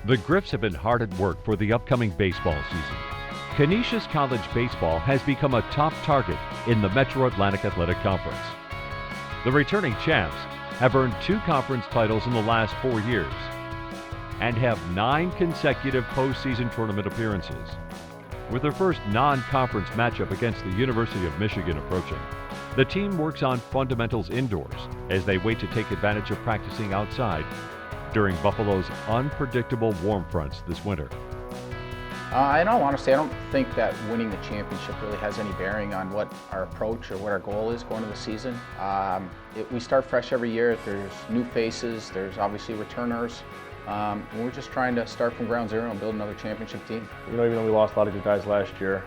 The Griffs have been hard at work for the upcoming baseball season. Canisius College Baseball has become a top target in the Metro Atlantic Athletic Conference. The returning champs have earned 2 conference titles in the last 4 years and have 9 consecutive postseason tournament appearances, with their first non-conference matchup against the University of Michigan approaching. The team works on fundamentals indoors as they wait to take advantage of practicing outside during Buffalo's unpredictable warm fronts this winter. In all honesty, I don't think that winning the championship really has any bearing on what our approach or what our goal is going into the season. We start fresh every year. There's new faces, there's obviously returners. And we're just trying to start from ground zero and build another championship team. Even though we lost a lot of good guys last year,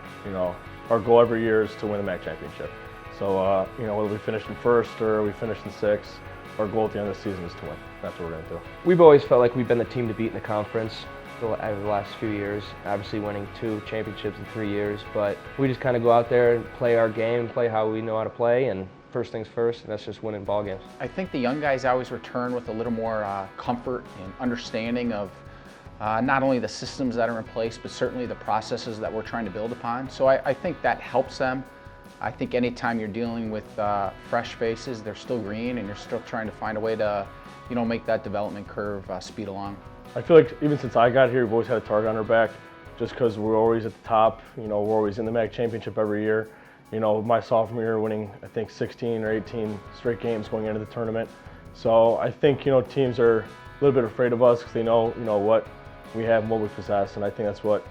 our goal every year is to win the MAAC championship. So, whether we finish in first or we finish in sixth, our goal at the end of the season is to win. That's what we're going to do. We've always felt like we've been the team to beat in the conference over the last few years, obviously winning 2 championships in 3 years, but we just kind of go out there and play our game, play how we know how to play, and first things first, and that's just winning ball games. I think the young guys always return with a little more comfort and understanding of not only the systems that are in place, but certainly the processes that we're trying to build upon. So I think that helps them. I think anytime you're dealing with fresh faces, they're still green and you're still trying to find a way to make that development curve speed along. I feel like even since I got here, we've always had a target on our back, just because we're always at the top. We're always in the MAAC championship every year. My sophomore year winning, I think 16 or 18 straight games going into the tournament. So I think, teams are a little bit afraid of us because they know, what we have and what we possess, and I think that's what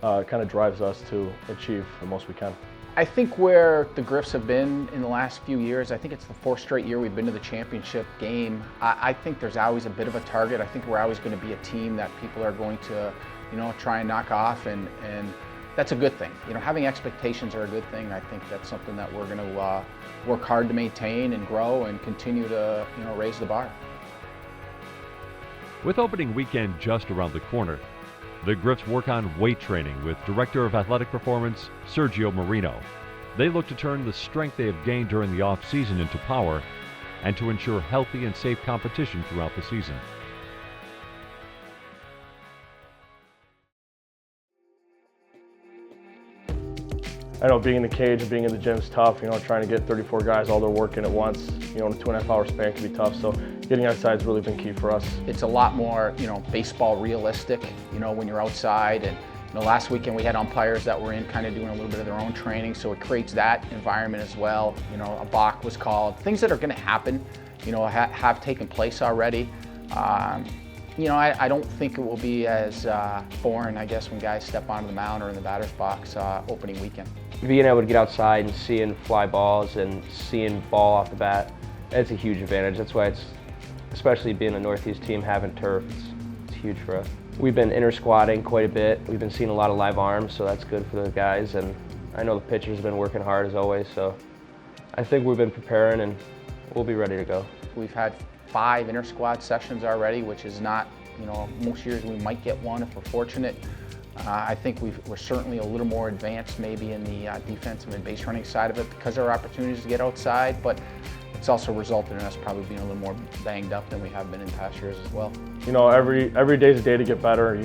kind of drives us to achieve the most we can. I think where the Griffs have been in the last few years, I think it's the 4th straight year we've been to the championship game. I think there's always a bit of a target. I think we're always going to be a team that people are going to, try and knock off, and that's a good thing. Having expectations are a good thing. I think that's something that we're going to work hard to maintain and grow and continue to, raise the bar. With opening weekend just around the corner, the Griffs work on weight training with Director of Athletic Performance, Sergio Marino. They look to turn the strength they have gained during the off-season into power and to ensure healthy and safe competition throughout the season. I know being in the cage and being in the gym is tough, trying to get 34 guys all their work in at once, in a 2.5 hour span can be tough, so getting outside has really been key for us. It's a lot more, baseball realistic, when you're outside, and last weekend we had umpires that were in kind of doing a little bit of their own training, so it creates that environment as well. A balk was called. Things that are going to happen, have taken place already. I don't think it will be as foreign, I guess, when guys step onto the mound or in the batter's box opening weekend. Being able to get outside and seeing fly balls and seeing ball off the bat, it's a huge advantage. That's why especially being a Northeast team, having turf, it's huge for us. We've been inter-squatting quite a bit. We've been seeing a lot of live arms, so that's good for the guys. And I know the pitchers have been working hard as always, so I think we've been preparing and we'll be ready to go. We've had 5 inter-squad sessions already, which is not, most years we might get 1 if we're fortunate. I think we're certainly a little more advanced maybe in the defensive and base running side of it because of our opportunities to get outside, but it's also resulted in us probably being a little more banged up than we have been in past years as well. Every day's a day to get better.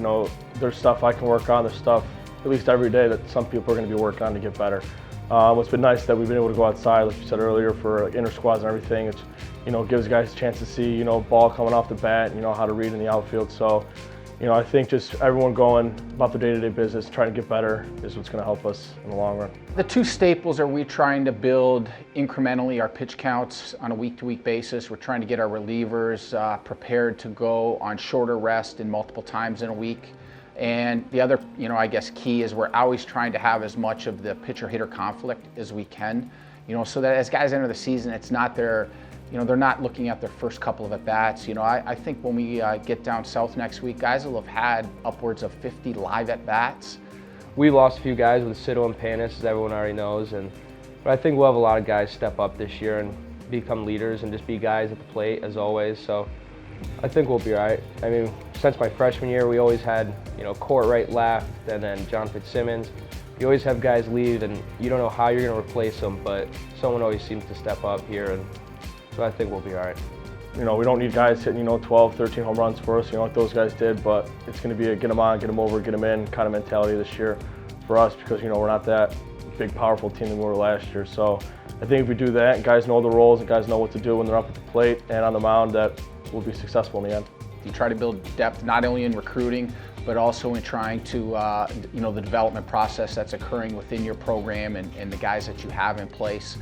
There's stuff I can work on, there's stuff at least every day that some people are going to be working on to get better. It's been nice that we've been able to go outside, like you said earlier, for inter-squads and everything. It's, gives guys a chance to see, ball coming off the bat, how to read in the outfield. So, I think just everyone going about their day-to-day business, trying to get better is what's going to help us in the long run. The 2 staples are we trying to build incrementally our pitch counts on a week-to-week basis. We're trying to get our relievers prepared to go on shorter rest and multiple times in a week. And the other, I guess key is we're always trying to have as much of the pitcher-hitter conflict as we can, so that as guys enter the season, it's not their, they're not looking at their first couple of at-bats. I think when we get down south next week, guys will have had upwards of 50 live at-bats. We lost a few guys with Cito and Panis, as everyone already knows, but I think we'll have a lot of guys step up this year and become leaders and just be guys at the plate as always. So I think we'll be all right. I mean, since my freshman year, we always had, Court right, left, and then John Fitzsimmons. You always have guys leave, and you don't know how you're going to replace them, but someone always seems to step up here, and so I think we'll be all right. You know, we don't need guys hitting, 12, 13 home runs for us, like those guys did, but it's going to be a get them on, get them over, get them in kind of mentality this year for us because, we're not that big, powerful team that we were last year. So I think if we do that and guys know the roles and guys know what to do when they're up at the plate and on the mound, that we'll be successful in the end. You try to build depth not only in recruiting, but also in trying to, the development process that's occurring within your program and the guys that you have in place.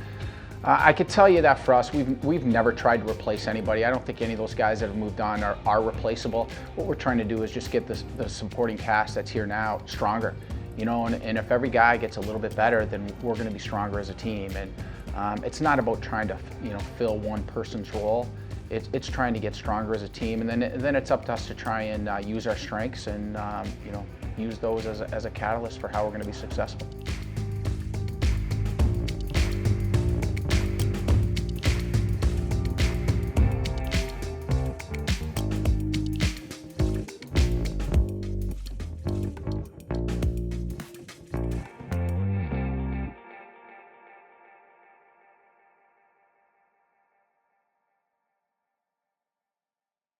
I could tell you that for us, we've never tried to replace anybody. I don't think any of those guys that have moved on are replaceable. What we're trying to do is just get the supporting cast that's here now stronger. And if every guy gets a little bit better, then we're going to be stronger as a team. And it's not about trying to, fill one person's role. It's trying to get stronger as a team, and then it's up to us to try and use our strengths and use those as a catalyst for how we're going to be successful.